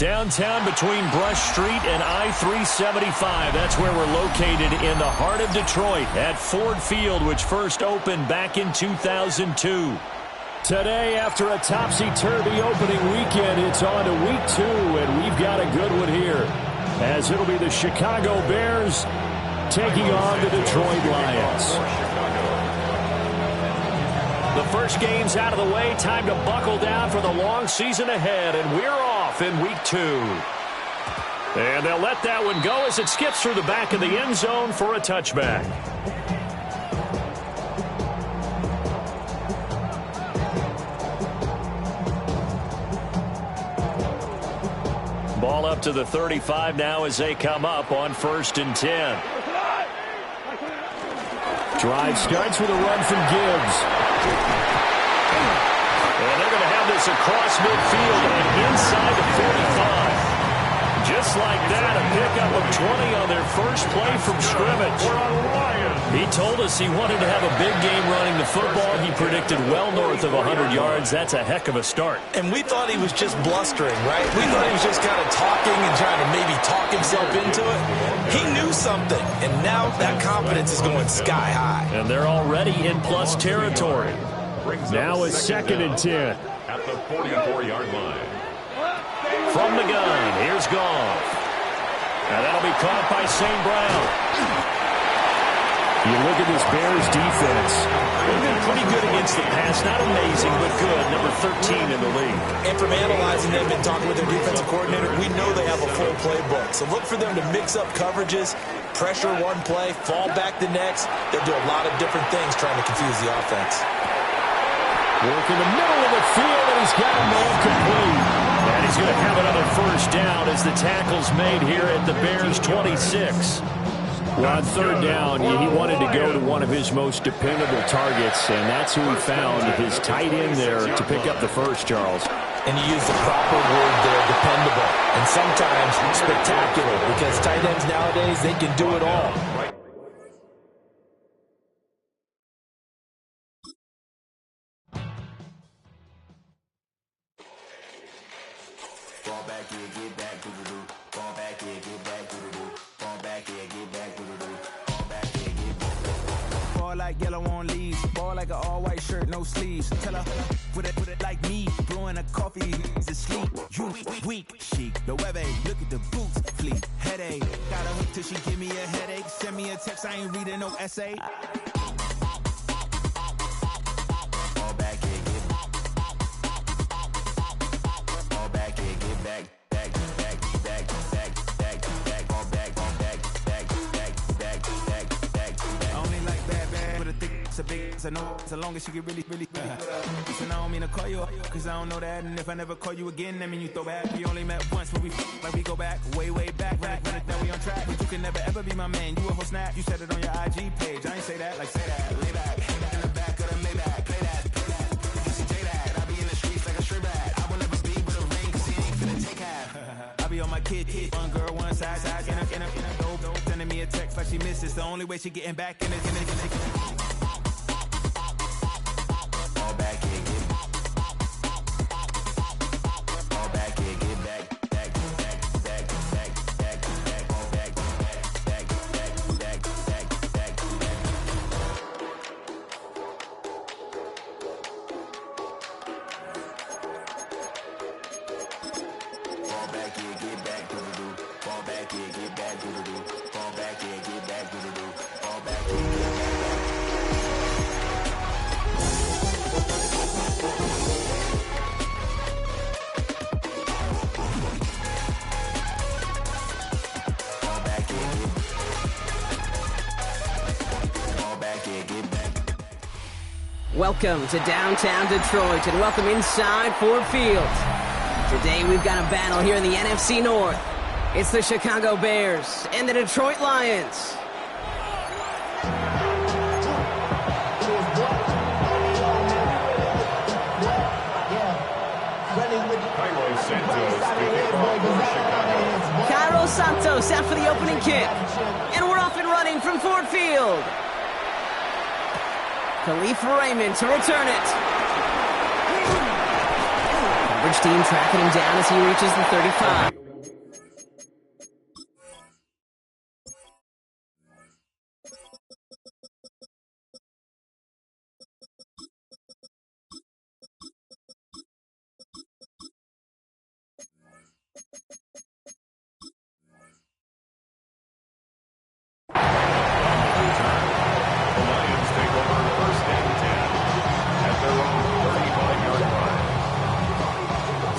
Downtown between Brush Street and I-375. That's where we're located in the heart of Detroit at Ford Field, which first opened back in 2002. Today, after a topsy-turvy opening weekend, it's on to week 2, and we've got a good one here, as it'll be the Chicago Bears taking on the Detroit Lions. The first game's out of the way. Time to buckle down for the long season ahead, and we're off in week 2. And they'll let that one go as it skips through the back of the end zone for a touchback. Ball up to the 35 now as they come up on 1st and 10. Drive starts with a run from Gibbs. And they're going to have this across midfield and inside the 45. Just like that, a pickup of 20 on their first play from scrimmage. He told us he wanted to have a big game running the football. He predicted well north of 100 yards. That's a heck of a start. And we thought he was just blustering, right? We thought he was just kind of talking and trying to maybe talk himself into it. He knew something, and now that confidence is going sky high. And they're already in plus territory. Now it's 2nd and 10. At the 44-yard line. From the gun, here's Goff. And that'll be caught by St. Brown. You look at this Bears defense. They've been pretty good against the pass. Not amazing, but good. Number 13 in the league. And from analyzing them and talking with their defensive coordinator, we know they have a full playbook. So look for them to mix up coverages, pressure one play, fall back the next. They'll do a lot of different things trying to confuse the offense. Work in the middle of the field, and he's got a man complete. And he's going to have another first down as the tackle's made here at the Bears' 26. Well, on 3rd down, he wanted to go to one of his most dependable targets, and that's who he found, his tight end there, to pick up the first, Charles. And you use the proper word there, dependable, and sometimes spectacular, because tight ends nowadays, they can do it all. Fall back here, get back to the do. Fall back here, get back to the do. Fall back here, get back to the do. Fall back here, get back. Ball like yellow on leaves. Ball like an all-white shirt, no sleeves. Tell her, put it like me. Blowing a coffee, he's asleep. You weak, chic. The web look at the boots, fleet. Headache. Got a hook till she give me a headache. Send me a text, I ain't reading no essay. Fall back here, get back. Fall back here, get back. It's a big, it's a no, so long as she get really. So now I don't mean to call you up, cause I don't know that. And if I never call you again, that mean you throw back. We only met once, but like we go back, way back. Run it down, we on track. But you can never ever be my man. You a whole snap, you said it on your IG page. I ain't say that, like say that. Lay back, in the back of the Maybach. Play that. Just say that. I be in the streets like a stray rat. I will never be with a ring, cause he ain't finna take half. I be on my kid, one girl, one side, in a dope. Sending me a text like she misses. The only way she getting back in it. Welcome to downtown Detroit and welcome inside Ford Field. Today we've got a battle here in the NFC North. It's the Chicago Bears and the Detroit Lions. Cairo Santos out for the opening kick. And we're off and running from Ford Field. Khalif Raymond to return it. coverage team tracking him down as he reaches the 35.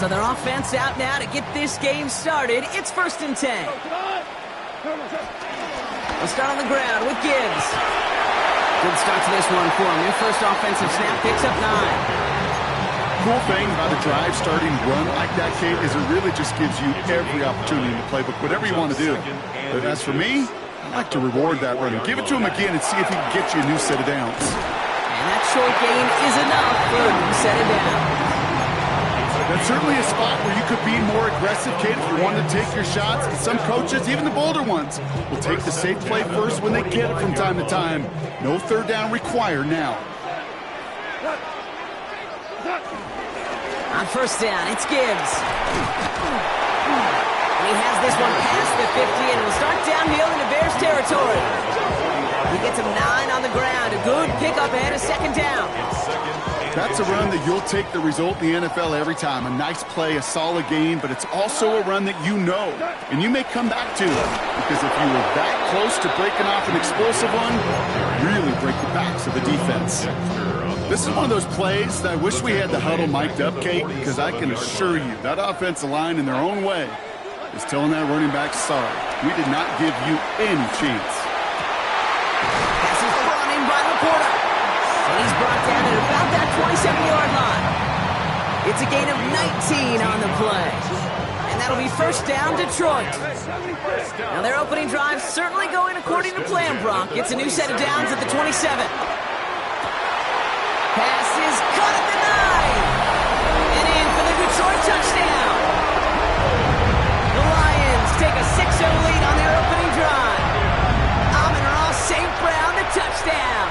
So their offense out now to get this game started. It's 1st and 10. We'll start on the ground with Gibbs. Good start to this one for him. Their first offensive snap picks up 9. Cool thing about a drive starting run like that, Kate, is it really just gives you every opportunity in the playbook, whatever you want to do. But as for me, I like to reward that run. Give it to him again and see if he can get you a new set of downs. And that short gain is enough for a new set of downs. That's certainly a spot where you could be more aggressive, Kate, if you wanted to take your shots. And some coaches, even the bolder ones, will take the safe play first when they get it from time to time. No third down required now. On 1st down, it's Gibbs. And he has this one past the 50, and it will start downhill into Bears territory. He gets him 9 on the ground. A good pickup ahead of 2nd down. That's a run that you'll take the result in the NFL every time. A nice play, a solid game, but it's also a run that you know, and you may come back to. Because if you were that close to breaking off an explosive one, you really break the backs of the defense. This is one of those plays that I wish we had the huddle mic'd up, Kate, because I can assure you that offensive line in their own way is telling that running back, sorry, we did not give you any chance. Pass is brought in by Laporta. And he's brought down at about that 27-yard line. It's a gain of 19 on the play. And that'll be 1st down, Detroit. Now their opening drive certainly going according to plan, Brock. It's a new set of downs at the 27. Pass is caught at the 9. And in for the Detroit touchdown. The Lions take a 6-0 lead on their opening drive. Amon-Ra St. Brown, the touchdown.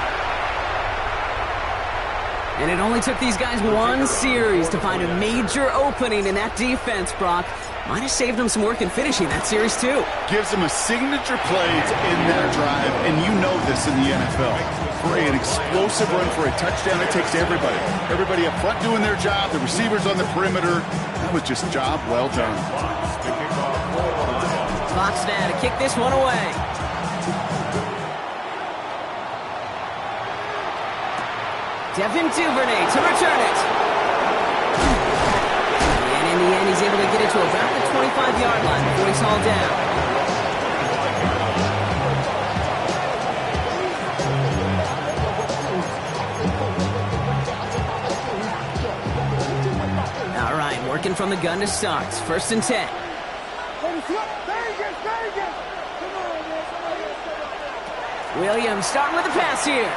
And it only took these guys one series to find a major opening in that defense, Brock. Might have saved them some work in finishing that series, too. Gives them a signature play to end that drive, and you know this in the NFL. For an explosive run for a touchdown, it takes everybody. Everybody up front doing their job, the receivers on the perimeter. That was just job well done. Fox now to kick this one away. Devin Duvernay to return it. And in the end, he's able to get it to about the 25-yard line before he's hauled down. All right, working from the gun to start. 1st and 10. Williams starting with the pass here.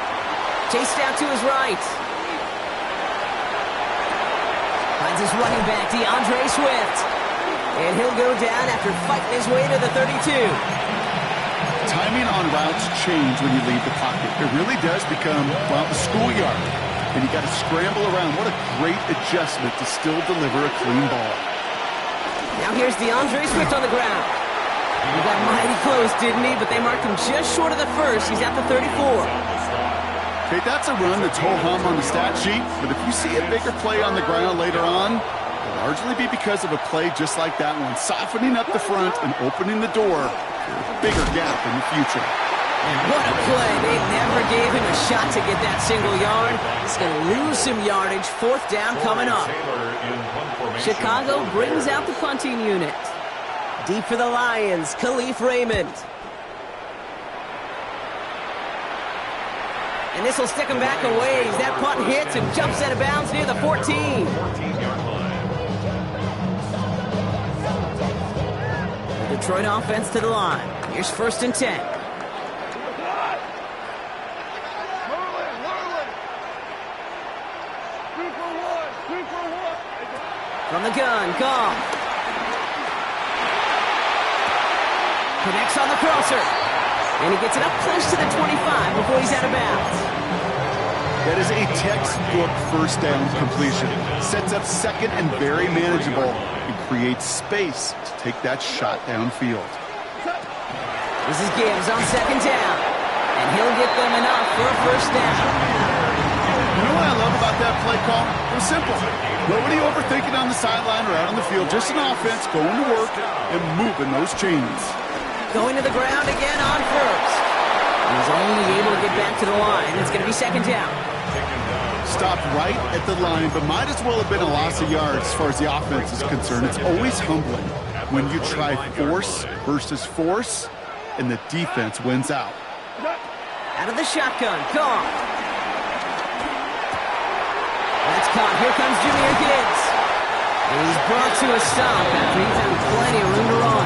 Chased out to his right. Finds his running back, DeAndre Swift. And he'll go down after fighting his way to the 32. Timing on routes change when you leave the pocket. It really does become, well, the schoolyard. And you got to scramble around. What a great adjustment to still deliver a clean ball. Now here's DeAndre Swift on the ground. He got mighty close, didn't he? But they marked him just short of the 1st. He's at the 34. Okay, that's a run that's ho-hum on the stat sheet, but if you see a bigger play on the ground later on, it'll largely be because of a play just like that one, softening up the front and opening the door for a bigger gap in the future. And what a play. They never gave him a shot to get that single yard. He's going to lose some yardage. 4th down coming up. Chicago brings out the punting unit. Deep for the Lions, Khalif Raymond. And this will stick him back a ways. That punt hits and jumps out of bounds near the 14. 14-yard line. The Detroit offense to the line. Here's 1st and 10. From the gun, Goff. Connects on the crosser. And he gets it up close to the 25 before he's out of bounds. That is a textbook first down completion. Sets up second and very manageable and creates space to take that shot downfield. This is Gibbs on second down. And he'll get them enough for a first down. You know what I love about that play call? It was simple. Nobody overthinking on the sideline or out on the field. Just an offense going to work and moving those chains. Going to the ground again on first. He's only able to get back to the line. It's going to be second down. Stopped right at the line, but might as well have been a loss of yards as far as the offense is concerned. It's always humbling when you try force versus force, and the defense wins out. Out of the shotgun, caught. That's caught. Here comes Jahmyr Gibbs. And he's brought to a stop after he's had plenty of room to run.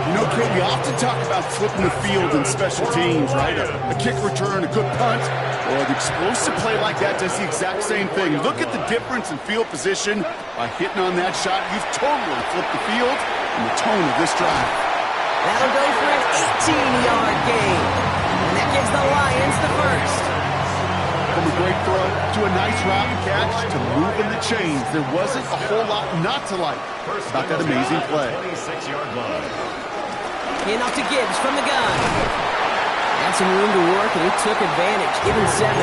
You know, Kate, we often talk about flipping the field in special teams, right? A kick return, a good punt. Well, an explosive play like that does the exact same thing. Look at the difference in field position. By hitting on that shot, you've totally flipped the field and the tone of this drive. That'll go for an 18-yard gain. And that gives the Lions the first. From a great throw to a nice route and catch to moving the chains, there wasn't a whole lot not to like about that amazing play. 26-yard line. In off to Gibbs from the gun. Had some room to work, and he took advantage, giving 7.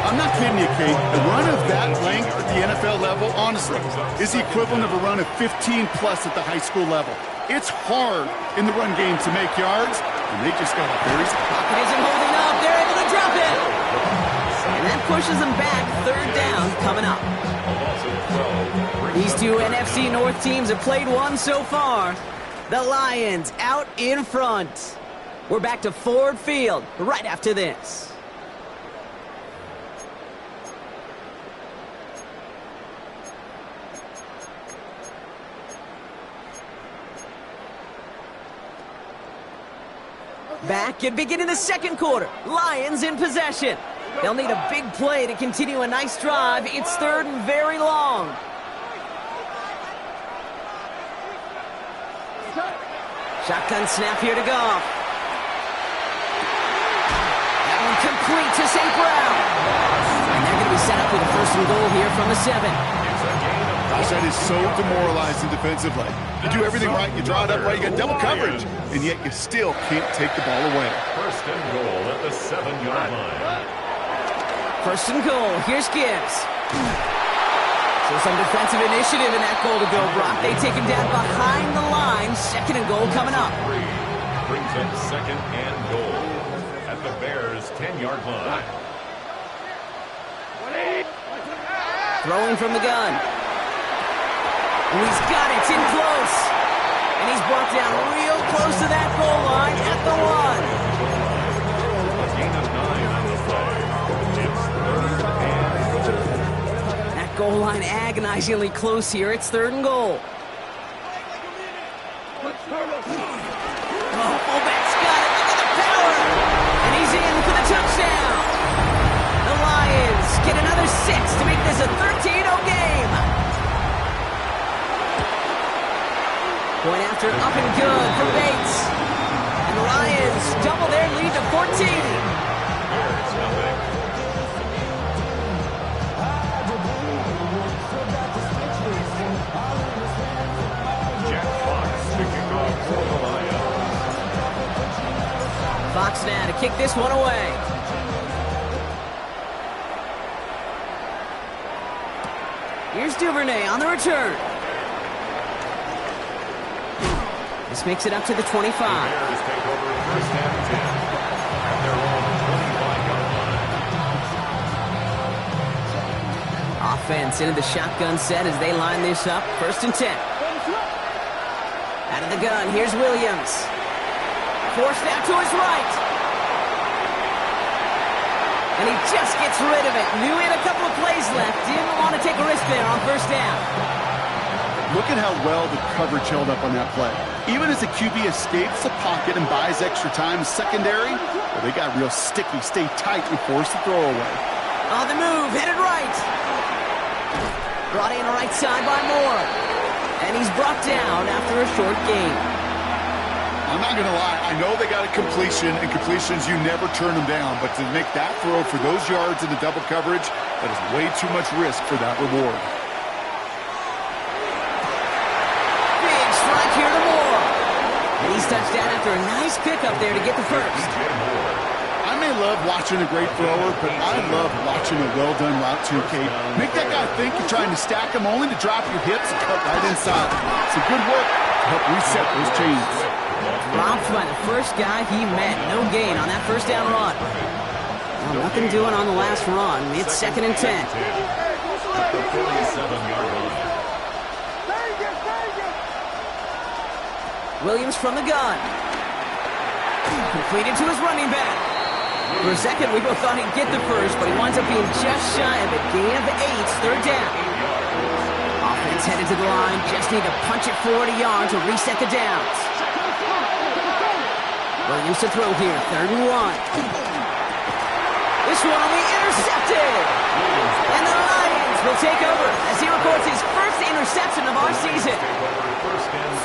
I'm not kidding you, Kate. A run of that length at the NFL level, honestly, is the equivalent of a run of 15-plus at the high school level. It's hard in the run game to make yards, and they just got a very... Pocket isn't holding up. They're able to drop it. And that pushes them back. Third down coming up. These two NFC North teams have played one so far. The Lions out in front. We're back to Ford Field right after this. Back and beginning the second quarter. Lions in possession. They'll need a big play to continue a nice drive. It's third and very long. Shotgun snap here to Goff. That one complete to St. Brown. And they're going to be set up with a first and goal here from the 7. Gosh, that is so demoralizing defensively. You do everything right, you draw it up right, you got double coverage, and yet you still can't take the ball away. First and goal at the 7-yard line. First and goal. Here's Gibbs. So some defensive initiative in that goal to go, Brock. They take him down behind the line. Second and goal coming up. Brings up second and goal at the Bears' 10-yard line. Throwing from the gun. And he's got it. It's in close. And he's brought down real close to that goal line at the 1. A gain of 9 on the play. It's third and goal. That goal line agonizingly close here. It's third and goal. Oh, fullback's got it. Look at the power. And he's in for the touchdown. The Lions get another 6 to make this a 13-0 game. Point after up and good for Bates. And the Lions double their lead to 14. Bears nothing. Jack Fox picking off for the Lions. Fox now to kick this one away. Here's Duvernay on the return. This makes it up to the 25. Bears take over first and 10 at their own 25-yard line. Offense into the shotgun set as they line this up. First and 10. Out of the gun, here's Williams. Forced out to his right. And he just gets rid of it. Knew he had a couple of plays left. Didn't want to take a risk there on first down. Look at how well the coverage held up on that play. Even as the QB escapes the pocket and buys extra time secondary, well, they got real sticky, stay tight, and force the throw away. On the move, headed right. Brought in right side by Moore. And he's brought down after a short gain. I'm not going to lie. I know they got a completion, and completions, you never turn them down. But to make that throw for those yards in the double coverage, that is way too much risk for that reward. Big strike here to Moore. And he's touched down after a nice pickup there to get the first. I may love watching a great thrower, but I love watching a well-done route too, Kate. Make that guy think you're trying to stack him only to drop your hips and cut right inside. Some good work to help reset those chains. Dropped by the first guy he met. No gain on that first down run. Well, nothing doing on the last run. It's 2nd and 10. At the 47-yard line. Williams from the gun. Completed to his running back. For a second, we both thought he'd get the first, but he winds up being just shy of a gain of 8, 3rd down. Offense headed to the line, just need to punch it forward a yard to reset the downs. Williams to throw here, 3rd and 1. This one will be intercepted. And the Lions will take over as he records his first interception of our season.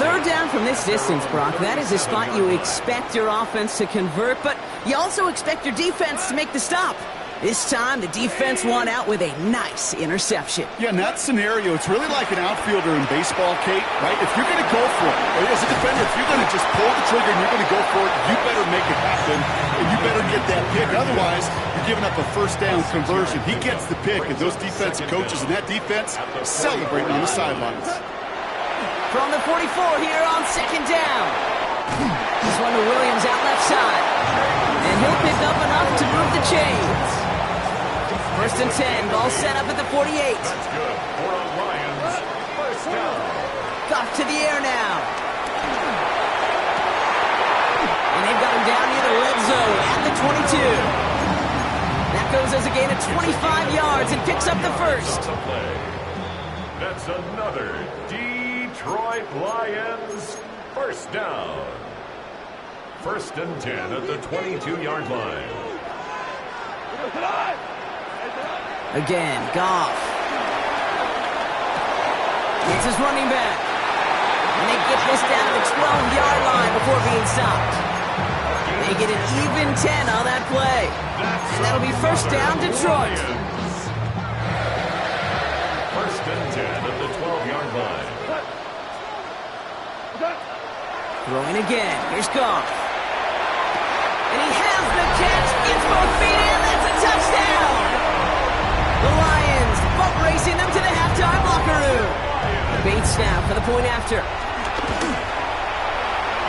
3rd down from this distance, Brock. That is a spot you expect your offense to convert, but you also expect your defense to make the stop. This time, the defense won out with a nice interception. Yeah, in that scenario, it's really like an outfielder in baseball, Kate, right? If you're going to go for it, as a defender, if you're going to just pull the trigger and you're going to go for it, you better make it happen, and you better get that pick. Otherwise, you're giving up a first down conversion. He gets the pick, and those defensive coaches and that defense celebrating on the sidelines. From the 44 here on 2nd down. This one to Williams out left side. And he'll pick up enough to move the chains. 1st and 10, ball set up at the 48. That's good for a Lions first down. Goff to the air now. And they've got him down near the red zone at the 22. That goes as a gain of 25 yards and picks up the first. That's another Detroit Lions first down. 1st and 10 at the 22-yard line. Again, Goff. It's his running back. And they get this down to the 12-yard line before being stopped. They get an even 10 on that play. And that'll be first down, Detroit. 1st and 10 at the 12-yard line. Throwing again. Here's Goff. And he has the catch. Gets both feet in. That's a touchdown. The Lions boat racing them to the halftime locker room. Bates now for the point after.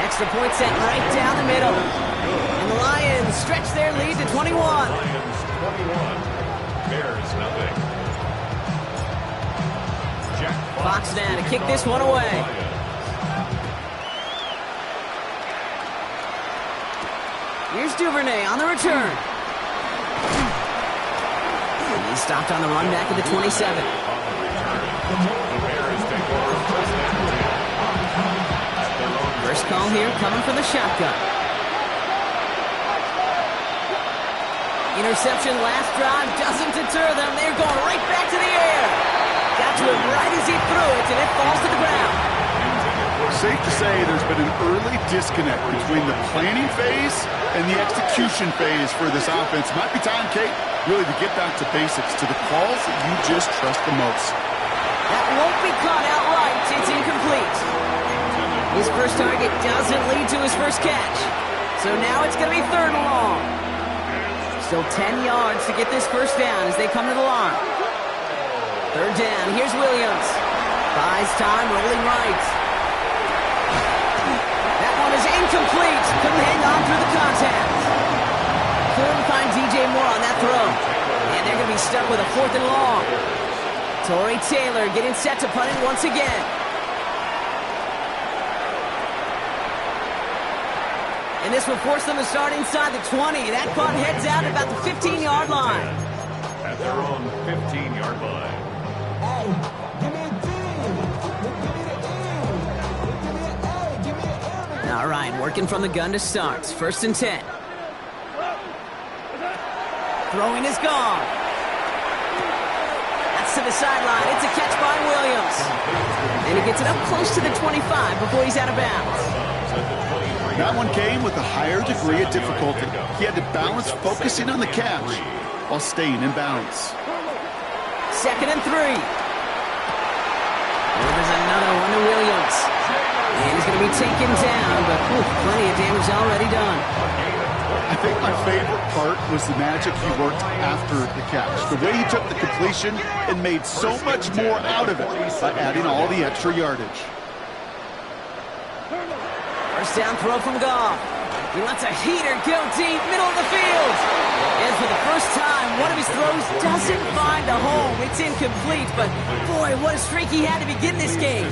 Extra point set right down the middle. And the Lions stretch their lead to 21. Lions 21. Bears nothing. Fox now to kick this one away. Here's Duvernay on the return. He's stopped on the run back at the 27. First call here coming from the shotgun. Interception last drive doesn't deter them. They're going right back to the air. Got to him right as he threw it, and it falls to the ground. Safe to say there's been an early disconnect between the planning phase and the execution phase for this offense. Might be time, Kate, really to get back to basics, to the calls that you just trust the most. That won't be caught outright. It's incomplete. His first target doesn't lead to his first catch. So now it's going to be 3rd and long. Still 10 yards to get this first down as they come to the line. 3rd down. Here's Williams. Buys time, rolling right. That one is incomplete. Couldn't hang on through the contact. Couldn't find DJ Moore on that throw. And they're going to be stuck with a 4th and long. Torrey Taylor getting set to punt it once again. And this will force them to start inside the 20. That punt heads out at about the 15-yard line. At their own 15-yard line. All right, working from the gun to start. 1st and 10. Throwing is gone. That's to the sideline. It's a catch by Williams. And he gets it up close to the 25 before he's out of bounds. That one came with a higher degree of difficulty. He had to balance focusing on the catch while staying in bounds. 2nd and 3. There's another one to Williams. And he's going to be taken down, but plenty of damage already done. I think my favorite part was the magic he worked after the catch. The way he took the completion and made so much more out of it by adding all the extra yardage. First down throw from Goff. He lets a heater go deep, middle of the field. And for the first time, one of his throws doesn't find a home. It's incomplete, but boy, what a streak he had to begin this game.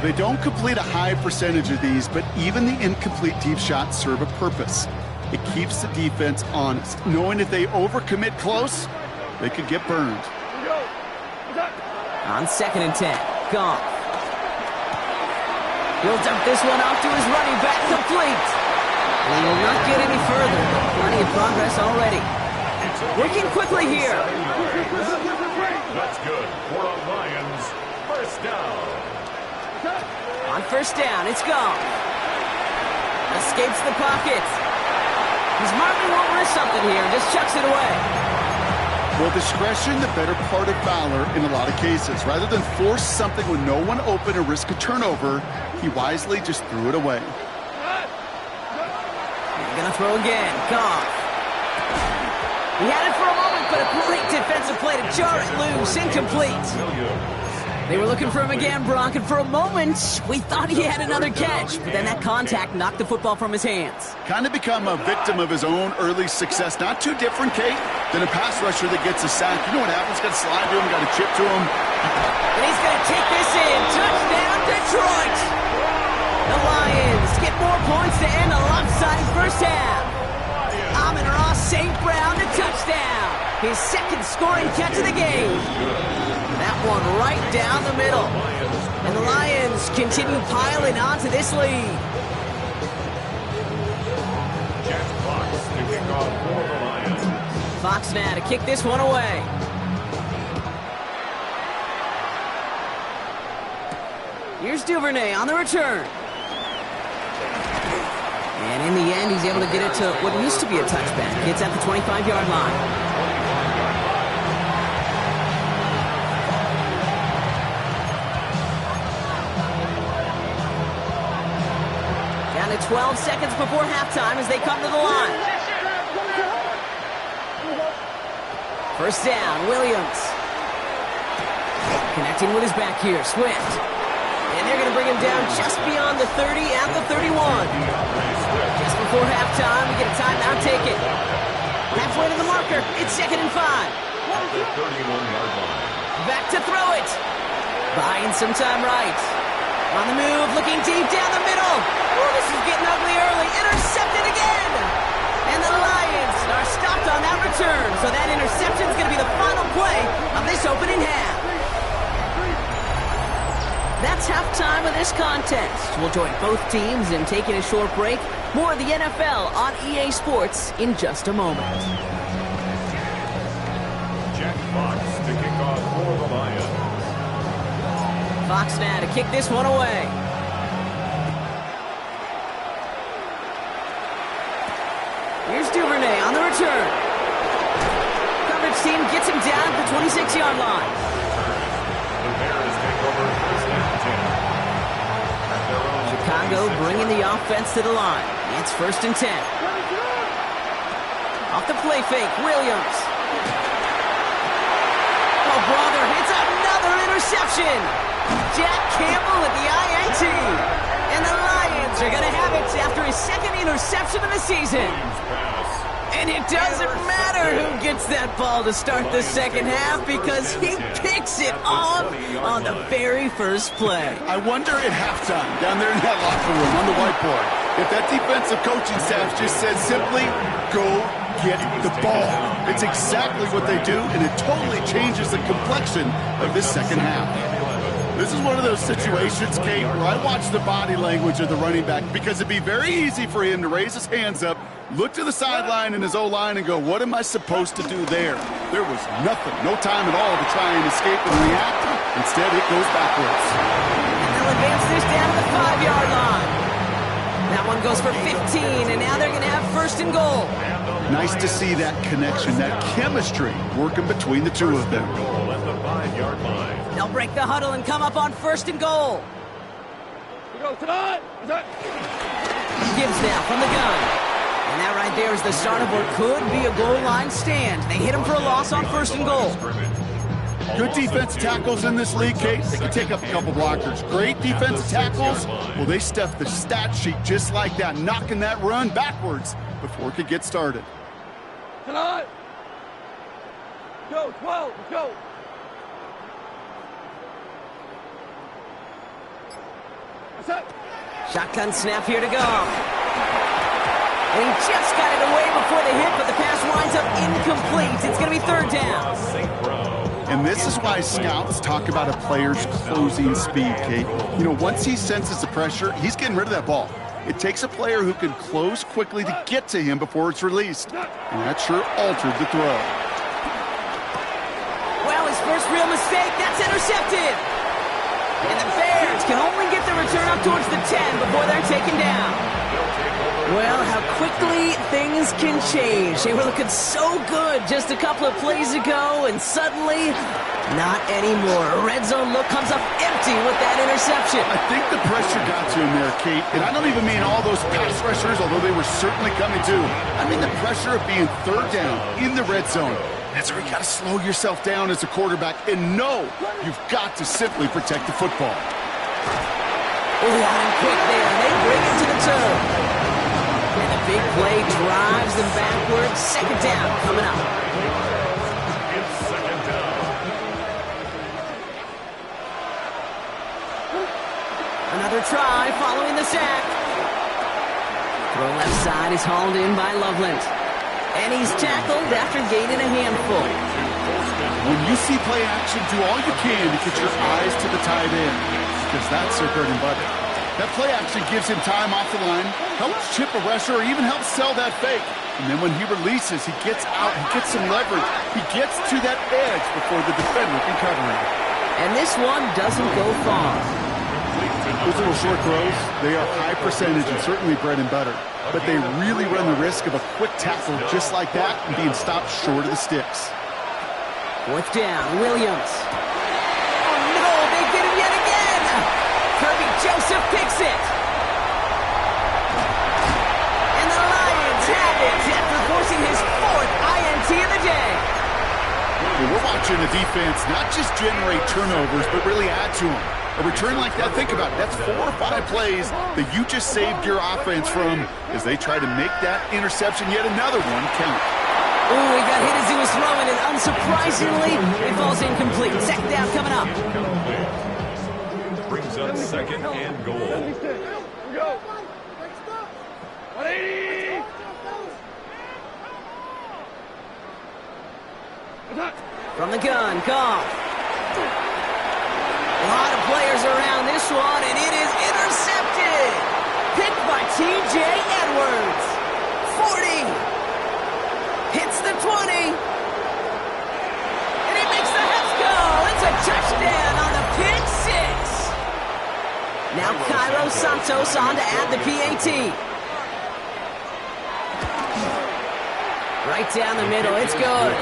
They don't complete a high percentage of these, but even the incomplete deep shots serve a purpose. It keeps the defense honest, knowing if they overcommit close, they could get burned. On 2nd and 10, Goff. He'll dump this one off to his running back, complete. He will not get any further, but plenty of progress already. Working quickly here. That's good for the Lions. First down. On first down, it's Goff. Escapes the pocket. He's marking won't risk something here, just chucks it away. Well, discretion, the better part of valor in a lot of cases. Rather than force something with no one open or risk a turnover, he wisely just threw it away. He's going to throw again. Goff. He had it for a moment, but a great defensive play to jar it loose. Incomplete. They were looking for him again, Brock, and for a moment, we thought he had another catch. But then that contact knocked the football from his hands. Kind of become a victim of his own early success. Not too different, Kate, than a pass rusher that gets a sack. You know what happens? Got to slide to him, got to chip to him. And he's going to take this in. Touchdown, Detroit! The Lions get more points to end a lopsided first half. Amon-Ra St. Brown to touchdown. His second scoring catch of the game. That one right down the middle. And the Lions continue piling onto this lead. Jack Fox to kick off for the Lions. Fox now to kick this one away. Here's Duvernay on the return. And in the end, he's able to get it to what used to be a touchback. It's at the 25-yard line. Down to 12 seconds before halftime as they come to the line. First down, Williams. Connecting with his back here, Swift. And they're going to bring him down just beyond the 30 at the 31. Just before halftime, we get a timeout, take it. Halfway to the marker, it's 2nd and 5. At the 31-yard line. Back to throw it. Buying some time right. On the move, looking deep down the middle. Oh, this is getting ugly early. Intercepted again. And the Lions are stopped on that return. So that interception is going to be the final play of this opening half. That's halftime of this contest. We'll join both teams in taking a short break. More of the NFL on EA Sports in just a moment. Jack Fox to kick off for the Lions. Fox now to kick this one away. Here's Duvernay on the return. Coverage team gets him down at the 26-yard line. The Bears take over first and 10. At their own Chicago bringing the offense to the line. It's 1st and 10. Off the play fake, Williams. Oh, brother, it's another interception. Jack Campbell with the INT. And the Lions are going to have it after his second interception of the season. And it doesn't matter who gets that ball to start the second half because he picks it off on the very first play. I wonder at halftime, down there in that locker room on the whiteboard, if that defensive coaching staff just said simply, go get the ball. It's exactly what they do, and it totally changes the complexion of this second half. This is one of those situations, Kate, where I watch the body language of the running back because it'd be very easy for him to raise his hands up, look to the sideline in his O-line and go, what am I supposed to do there? There was nothing, no time at all to try and escape and react. Instead, it goes backwards. And they'll advance this down to the 5-yard line. That one goes for 15, and now they're going to have first and goal. Nice to see that connection, that chemistry working between the two of them. Goal at the 5-yard line. They'll break the huddle and come up on first and goal. Gibbs now from the gun. And that right there is the start of what could be a goal line stand. They hit him for a loss on first and goal. Good defensive tackles in this league, Kate. They can take up a couple blockers. Great defensive tackles. Well, they stuffed the stat sheet just like that, knocking that run backwards before it could get started. Go, 12, go. Shotgun snap here to go. And he just got it away before the hit, but the pass winds up incomplete. It's going to be third down. And this is why scouts talk about a player's closing speed, Kate. You know, once he senses the pressure, he's getting rid of that ball. It takes a player who can close quickly to get to him before it's released. And that sure altered the throw. Well, his first real mistake, that's intercepted. And the Bears can only get the return up towards the 10 before they're taken down. Well, how quickly things can change. They were looking so good just a couple of plays ago, and suddenly, not anymore. A red zone look comes up empty with that interception. I think the pressure got to him there, Kate. And I don't even mean all those pass rushers, although they were certainly coming too. I mean the pressure of being third down in the red zone. That's where you got to slow yourself down as a quarterback and know you've got to simply protect the football. Oh, and quick there. They bring it to the turf. And the big play drives them backwards. Second down coming up. It's second down. Another try following the sack. Throw left side is hauled in by Loveland. And he's tackled after gaining a handful. When you see play action, do all you can to get your eyes to the tight end, because that's their bread and butter. That play action gives him time off the line, helps chip a rusher, or even helps sell that fake. And then when he releases, he gets out, he gets some leverage. He gets to that edge before the defender can cover him. And this one doesn't go far. Those little short throws, they are high percentage and certainly bread and butter. But they really run the risk of a quick tackle just like that and being stopped short of the sticks. Fourth down, Williams. Oh, no, they get him yet again. Kirby Joseph picks it. And the Lions have it after forcing his fourth INT of the day. Well, we're watching the defense not just generate turnovers, but really add to them. A return like that, think about it, that's 4 or 5 plays that you just saved your offense from as they try to make that interception, yet another one, count. Oh, he got hit as he was throwing, and unsurprisingly, it falls incomplete. Second down coming up. Brings up second and goal. Go. 180. From the gun, Goff. A lot of players around this one, and it is intercepted. Picked by T.J. Edwards. 40. Hits the 20. And he makes the Hets go. It's a touchdown on the pick six. Now Cairo Santos on to add the PAT. Right down the middle. It's good.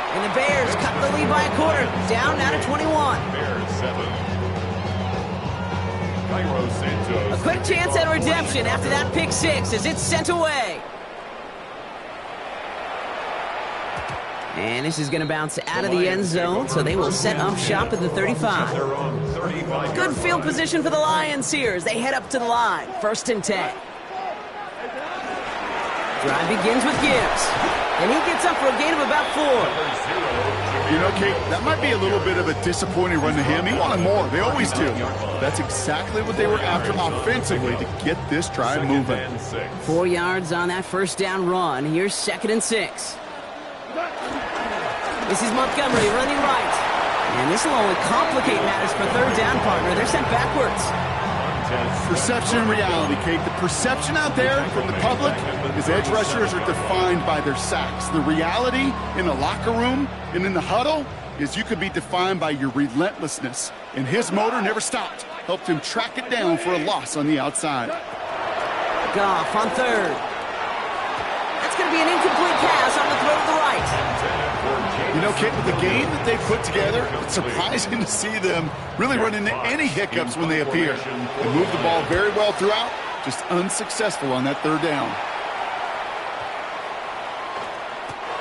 And the Bears cut the lead by a quarter. Down now to 21. Bears 7. Cairo Santos. A quick chance at redemption after that pick six as it's sent away. And this is going to bounce out of the end zone, so they will set up shop at the 35. They're on 35. Good field position for the Lions here as they head up to the line. First and 10. Drive begins with Gibbs. And he gets up for a gain of about 4. You know, Kate, that might be a little bit of a disappointing run to him. He wanted more. They always do. That's exactly what they were after offensively to get this drive moving. 4 yards on that first down run. Here's second and 6. This is Montgomery running right. And this will only complicate matters for third down, partner. They're sent backwards. Perception and reality, Kate. The perception out there from the public is edge rushers are defined by their sacks. The reality in the locker room and in the huddle is you could be defined by your relentlessness. And his motor never stopped. Helped him track it down for a loss on the outside. off on third. That's going to be an incomplete pass on the throw to the right. You know, Kit, with the game that they put together, it's surprising to see them really run into any hiccups when they appear. They move the ball very well throughout, just unsuccessful on that third down.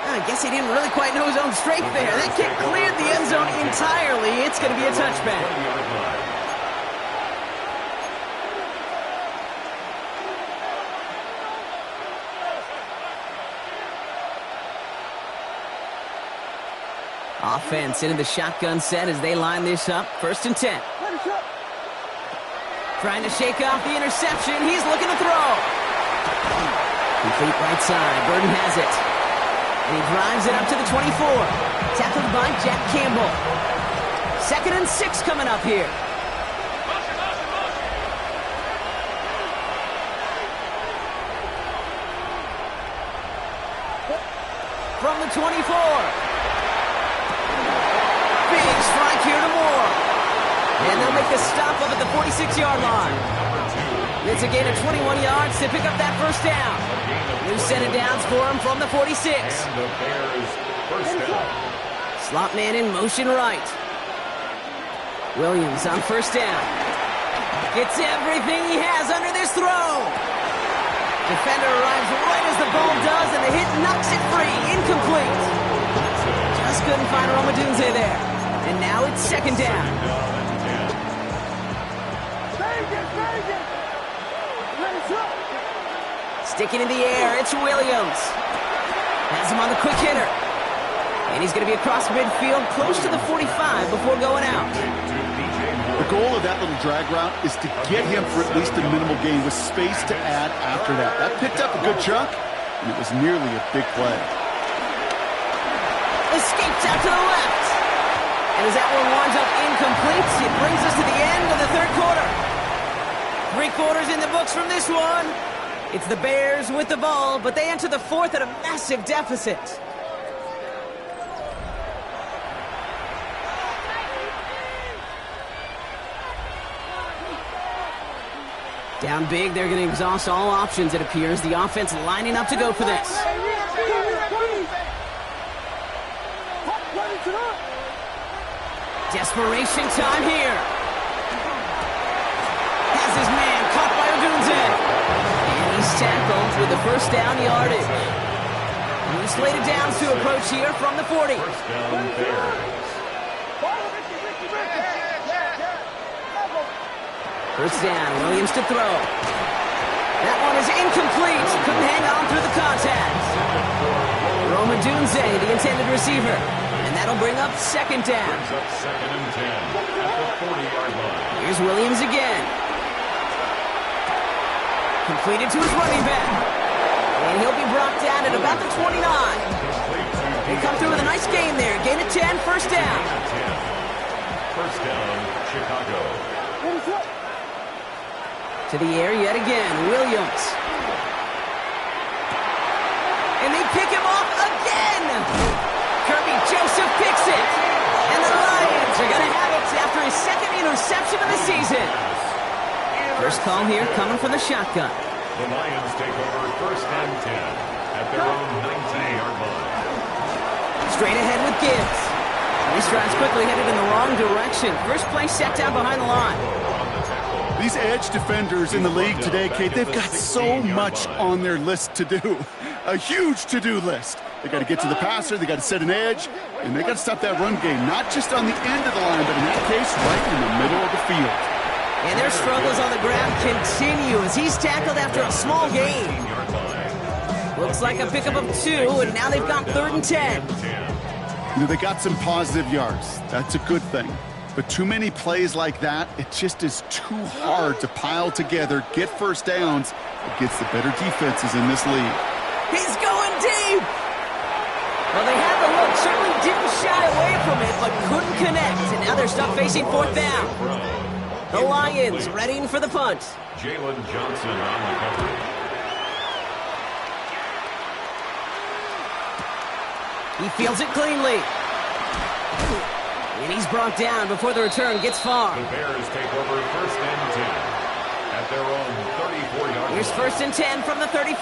I guess he didn't really quite know his own strength there. That kick cleared the end zone entirely. It's going to be a touchback. Offense into the shotgun set as they line this up. 1st and 10. Trying to shake off the interception. He's looking to throw. Complete right side. Burden has it. And he drives it up to the 24. Tackled by Jack Campbell. 2nd and 6 coming up here. From the 24. Big strike here to Moore. And they'll make the stop up at the 46-yard line. It's a gain of 21 yards to pick up that 1st down. New set of downs for him from the 46. And the Bears' 1st down. Slot man in motion right. Williams on 1st down. Gets everything he has under this throw. Defender arrives right as the ball does, and the hit knocks it free. Incomplete. Just couldn't find Romadunze there. And now it's 2nd down. Sticking in the air, it's Williams. Has him on the quick hitter. And he's going to be across midfield, close to the 45 before going out. The goal of that little drag route is to get him for at least a minimal gain with space to add after that. That picked up a good chunk, and it was nearly a big play. Escapes out to the left. And as that one winds up incomplete, it brings us to the end of the 3rd quarter. 3 quarters in the books from this one. It's the Bears with the ball, but they enter the 4th at a massive deficit. Down big, they're going to exhaust all options, it appears. The offense lining up to go for this. Desperation time here. Has his man caught by Odunze. And he's tackled with the 1st down yardage. New slated downs to approach here from the 40. 1st down, Bears. 1st down, Williams to throw. That one is incomplete. Couldn't hang on through the contact. Romadunze, the intended receiver. And that'll bring up 2nd down. Brings up 2nd and 10 at the 40-yard line. Here's Williams again. Completed to his running back. And he'll be brought down at about the 29. They come through with a nice gain there. Gain of 10, 1st down. 1st down, Chicago. To the air yet again, Williams. And they pick him off again. Kirby Joseph picks it. And the Lions are going to have it after his 2nd interception of the season. First call here coming from the shotgun. The Lions take over 1st and 10 at their own 19-yard line. Straight ahead with Gibbs. He strides quickly, headed in the wrong direction. First play set down behind the line. These edge defenders in the league today, Kate, they've got so much on their list to do. A huge to-do list. They got to get to the passer, they got to set an edge, and they got to stop that run game, not just on the end of the line, but in that case, right in the middle of the field. And their struggles on the ground continue as he's tackled after a small gain. Looks like a pickup of 2, and now they've got 3rd and 10. You know, they got some positive yards. That's a good thing. But too many plays like that, it just is too hard to pile together, get 1st downs against the better defenses in this league. He's going deep! Well, they had the look, certainly didn't shy away from it, but couldn't connect. And now they're stuck facing 4th down. The Lions readying for the punt. Jalen Johnson on the coverage. He fields it cleanly. And he's brought down before the return gets far. The Bears take over 1st and 10 at their own 34-yard line. Here's 1st and 10 from the 34.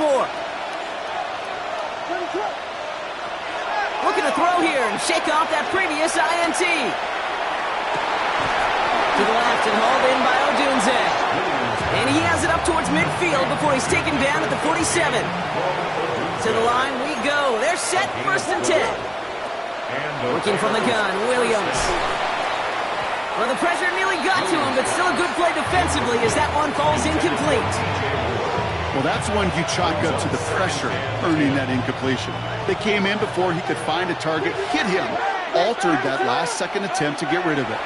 Looking to throw here and shake off that previous INT. To the left and hauled in by Odunze. And he has it up towards midfield before he's taken down at the 47. To the line we go. They're set, 1st and 10. Working from the gun, Williams. Well, the pressure nearly got to him, but still a good play defensively as that one falls incomplete. Well, that's one you chalk up to the pressure earning that incompletion. They came in before he could find a target, hit him, altered that last-second attempt to get rid of it.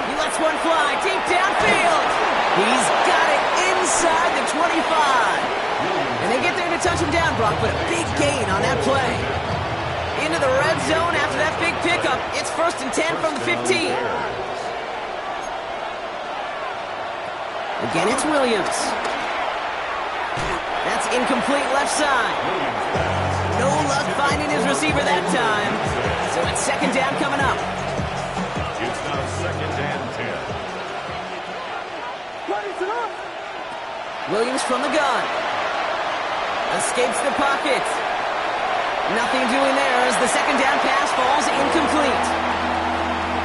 He lets one fly deep downfield. He's got it inside the 25. And they get there to touch him down, Brock, but a big gain on that play. Into the red zone after that big pickup. It's 1st and 10 from the 15. Again, it's Williams. That's incomplete left side. No luck finding his receiver that time. So it's 2nd down coming up. It's now 2nd and 10. Williams from the gun. Escapes the pocket. Nothing doing there as the 2nd down pass falls incomplete.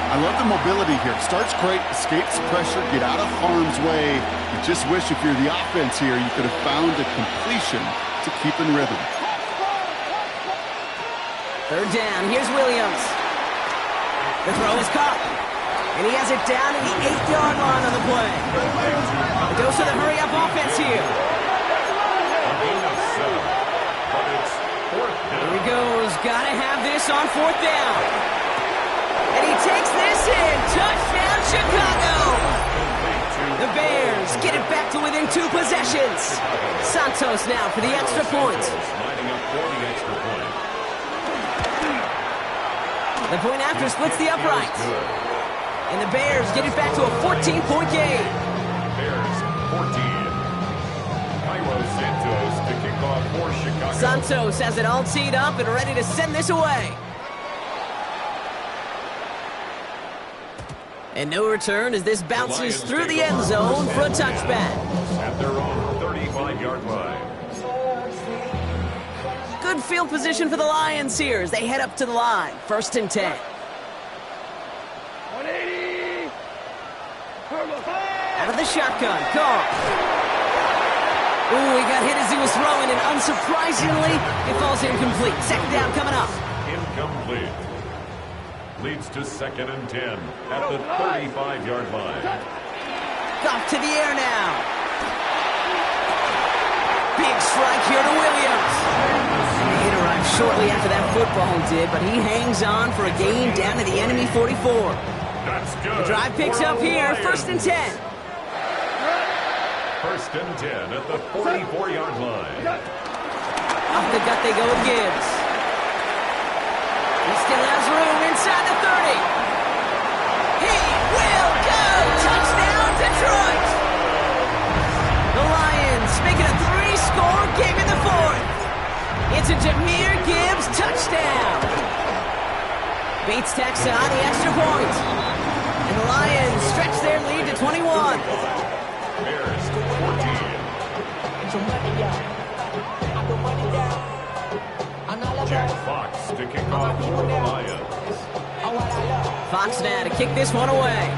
I love the mobility here. Starts great, escapes pressure, get out of harm's way. You just wish if you're the offense here, you could have found a completion to keep in rhythm. 3rd down, here's Williams. The throw is caught. And he has it down at the 8-yard line on the play. A dose of the hurry-up offense here. Here he goes. Gotta have this on 4th down. And he takes this in. Touchdown, Chicago. The Bears get it back to within 2 possessions. Santos now for the extra point. Lining up for the extra point. The point after splits the uprights. And the Bears get it back to a 14-point game. Bears 14. Cairo Santos to kick off for Chicago. Santos has it all teed up and ready to send this away. And no return as this bounces through the end zone for a touchback. At their own 35-yard line. Good field position for the Lions here as they head up to the line. 1st and 10. 180. Out of the shotgun, Carr. Ooh, he got hit as he was throwing, and unsurprisingly, it falls incomplete. 2nd down coming up. Incomplete. Leads to 2nd and 10 at the 35-yard line. Goff to the air now. Big strike here to Williams. He arrived shortly after that football did, but he hangs on for a gain down to the enemy 44. That's good. The drive picks up here, 1st and 10. 1st and 10 at the 44-yard line. Off the gut they go with Gibbs. He still has room inside the 30. He will go! Touchdown, Detroit! The Lions make it a 3-score game in the 4th. It's a Jahmyr Gibbs touchdown. Bates tacks on the extra point. And the Lions stretch their lead to 21. Bears 14. Jack Fox to kick off for the Lions. Fox now to kick this one away.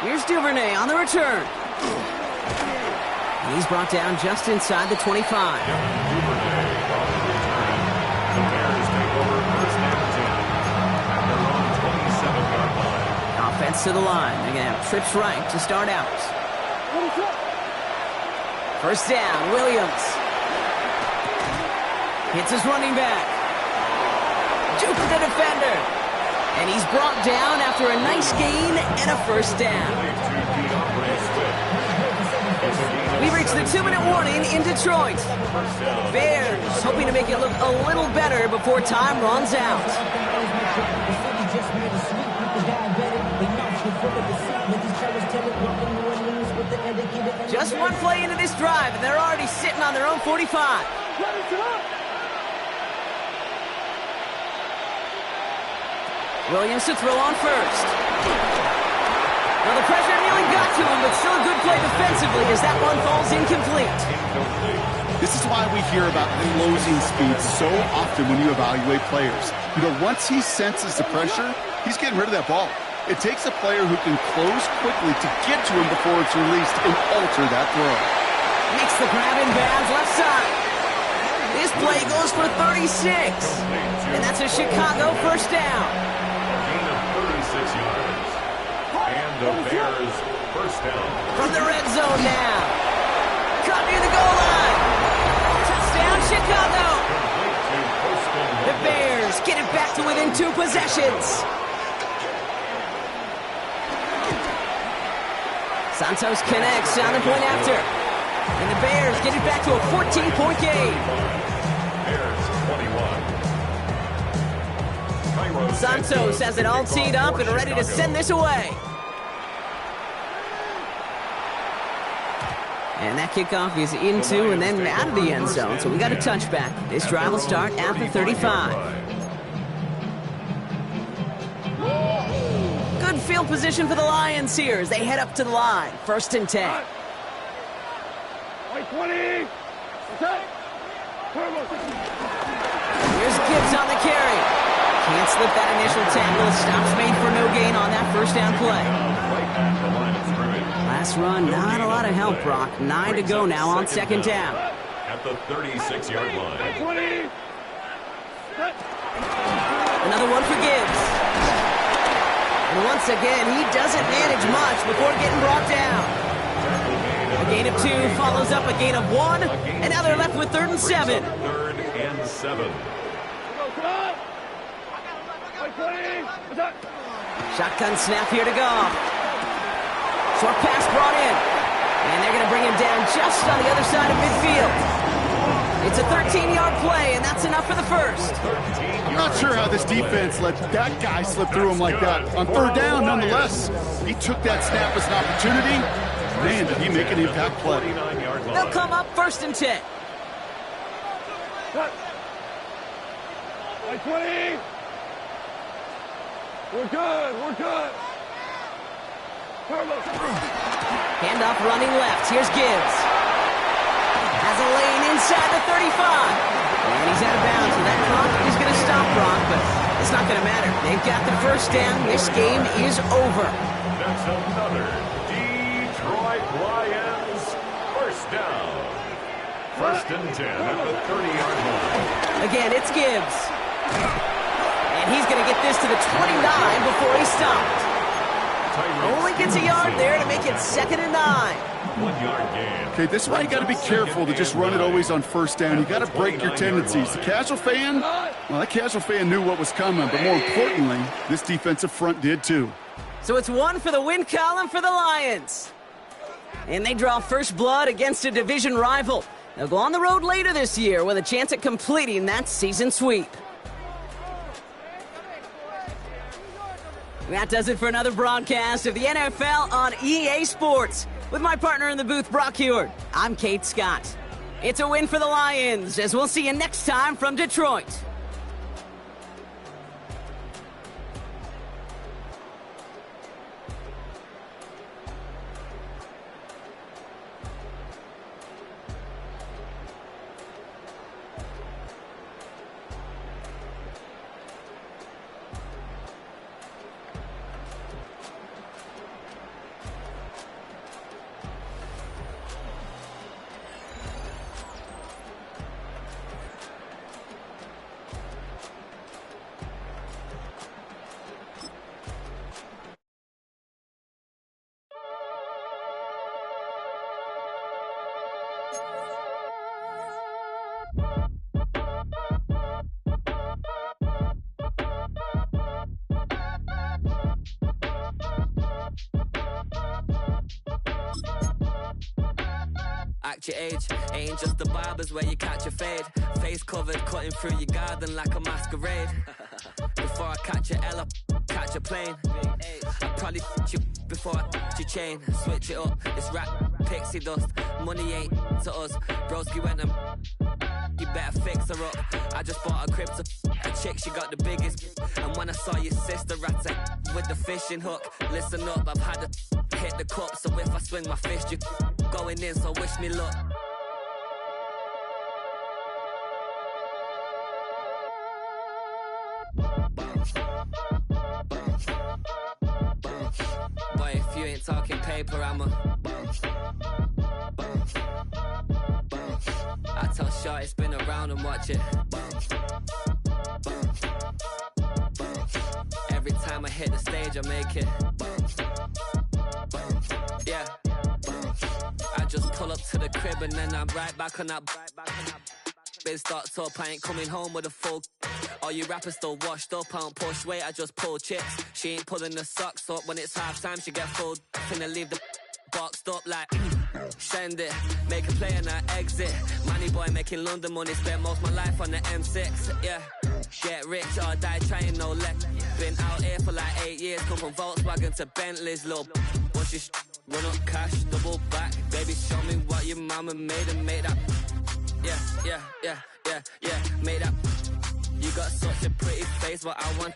Here's Duvernay on the return. And he's brought down just inside the 25. Duvernay on the return. The Bears take over 1st and 10 at their own 27-yard line. Offense to the line. They're going to have trips right to start out. 1st down, Williams. Hits his running back. Juke the defender. And he's brought down after a nice gain and a 1st down. We reach the 2-minute warning in Detroit. Bears hoping to make it look a little better before time runs out. Just one play into this drive, and they're already sitting on their own 45. Williams to throw on 1st. defensively as that one falls incomplete. This is why we hear about closing speed so often when you evaluate players. You know, once he senses the pressure, he's getting rid of that ball. It takes a player who can close quickly to get to him before it's released and alter that throw. Makes the grab in bounds left side. This play goes for 36. And that's a Chicago first down. Gain of 36 yards. And the Bears first down. From the red zone now. Caught near the goal line. Touchdown, Chicago. The Bears get it back to within 2 possessions. Santos connects on the point after. And the Bears get it back to a 14-point game. Bears 21. Santos has it all teed up and ready to send this away. And that kickoff is into and then out of the end zone, so we got a touchback. This drive will start at the 35. Good field position for the Lions here as they head up to the line. 1st and 10. White 20. Attack. Here's Gibbs on the carry. Can't slip that initial tackle. Stops made for no gain on that first down play. Last run, not a lot of help, Brock. 9 to go now on 2nd down. At the 36-yard line. 20. Another one for Gibbs. And once again, he doesn't manage much before getting brought down. A gain of 2 follows up a gain of 1, and now they're left with 3rd and 7. 3rd and 7. Shotgun snap here to go. Short pass brought in. And they're going to bring him down just on the other side of midfield. It's a 13-yard play, and that's enough for the first. I'm not sure how this defense let that guy slip through him like that. On 3rd down, nonetheless, he took that snap as an opportunity. Man, did he make an impact play. They'll come up 1st and 10. 20. We're good. We're good. Handoff running left. Here's Gibbs. Has a lane inside the 35. And he's out of bounds. So that clock is going to stop Brock, but it's not going to matter. They've got the first down. This game is over. That's another Detroit Lions first down. 1st and 10 at the 30-yard line. Again, it's Gibbs. And he's going to get this to the 29 before he stopped. Only gets a yard there to make it 2nd and 9. 1-yard gain. Okay, this is why you got to be careful to just run it always on 1st down. You got to break your tendencies. The casual fan, well, that casual fan knew what was coming, but more importantly, this defensive front did too. So it's 1 for the win column for the Lions. And they draw first blood against a division rival. They'll go on the road later this year with a chance at completing that season sweep. That does it for another broadcast of the NFL on EA Sports. With my partner in the booth, Brock Heward, I'm Kate Scott. It's a win for the Lions, as we'll see you next time from Detroit. Act your age, ain't just the barbers where you catch a fade. Face covered, cutting through your garden like a masquerade. Before I catch a L, catch a plane. I probably you before I your chain. Switch it up, it's rap, pixie dust. Money ain't to us. Broski went and you better fix her up. I just bought a crypto, a chick, she got the biggest. And when I saw your sister at it with the fishing hook, listen up, I've had a hit the cup, so if I swing my fist, you going in, so wish me luck. Boy, if you ain't talking paper, I'm a I tell Shorty spin around and watch it. Every time I hit the stage, I make it. Yeah. I just pull up to the crib and then I'm right back on that. Been stocked up, I ain't coming home with a full. All you rappers still washed up, I don't push weight, I just pull chips. She ain't pulling the socks up, when it's half time she get full. Finna leave the boxed up like send it, make a play and I exit. Money boy making London money, spent most of my life on the M6. Yeah, get rich or die trying, no leg. Been out here for like 8 years, come from Volkswagen to Bentley's, little. Watch your run up cash, double back. Baby, show me what your mama made and made up. Yeah, made up. You got such a pretty face, what I want.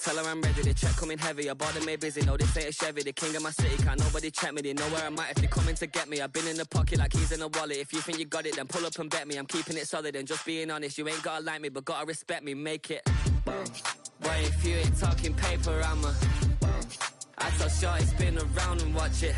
Tell her I'm ready, the check coming heavy. I bought them made busy, no, this ain't a Chevy. The king of my city, can't nobody check me. They know where I'm at if they coming to get me. I've been in the pocket like keys in a wallet. If you think you got it, then pull up and bet me. I'm keeping it solid and just being honest. You ain't gotta like me, but gotta respect me, make it. Boy, if you ain't talking paper, I'm a I tell Shorty spin around and watch it.